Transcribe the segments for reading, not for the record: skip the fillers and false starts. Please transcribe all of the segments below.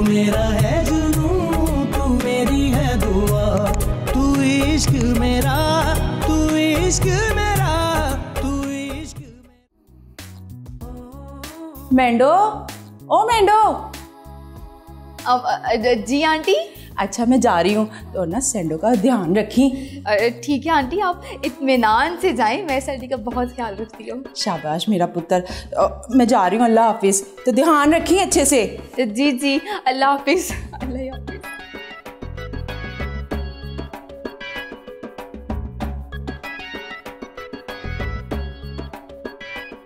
मेरा है जुनून, तू मेरी है दुआ, तू इश्क मेरा, तू इश्क मेरा, तू इश्क मेरा। मेंढो, ओ मेंढो। जी आंटी। अच्छा मैं जा रही हूँ, तो ना सैंडो का ध्यान रखी। ठीक है आंटी, आप इत्मीनान से जाएं, मैं सैंडी का बहुत ख्याल रखती हूँ। शाबाश मेरा पुत्र। मैं जा रही हूँ, अल्लाह हाफिज। तो ध्यान रखी अच्छे से। जी जी, अल्लाह हाफिज। अल्लाह हाफिज।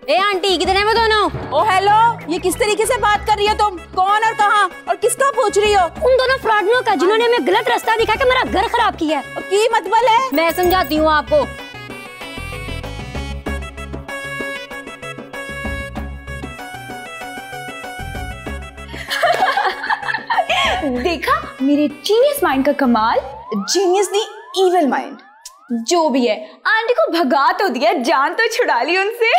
ए आंटी किधर है वो दोनों? ओ हेलो, ये किस तरीके से बात कर रही हो तुम? कौन और कहाँ और किसका पूछ रही हो? उन दोनों फ्रॉडनों का जिन्होंने हमें गलत रास्ता दिखा के मेरा घर खराब किया है। की मतलब है? मैं समझाती हूँ आपको। देखा मेरे जीनियस माइंड का कमाल। जीनियस नहीं, इविल माइंड। जो भी है, आंटी को भगा तो दिया, जान तो छुड़ा ली उनसे।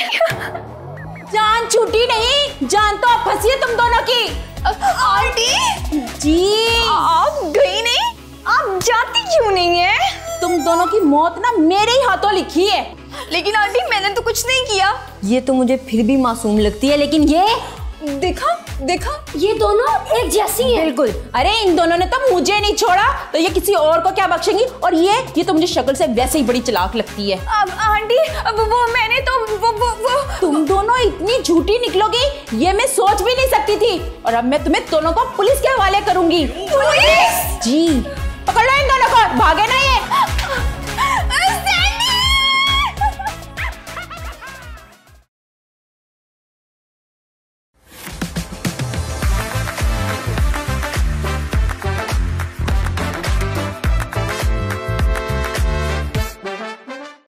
जान छूटी नहीं, जान तो अब फंसी है तुम दोनों की। आंटी जी, आप गई नहीं, आप जाती क्यों नहीं है? तुम दोनों की मौत ना मेरे ही हाथों लिखी है। लेकिन आंटी मैंने तो कुछ नहीं किया। ये तो मुझे फिर भी मासूम लगती है, लेकिन ये देखा देखा, ये दोनों एक जैसी हैं। बिल्कुल। अरे इन दोनों ने तो मुझे नहीं छोड़ा, तो ये किसी और को क्या बख्शेंगी? और ये तो मुझे शक्ल से वैसे ही बड़ी चालाक लगती है। अब आंटी, अब वो मैंने तो वो तुम दोनों इतनी झूठी निकलोगी ये मैं सोच भी नहीं सकती थी। और अब मैं तुम्हें दोनों को पुलिस के हवाले करूंगी। पुलिस? जी, पकड़ लो इन दोनों को, भागे नहीं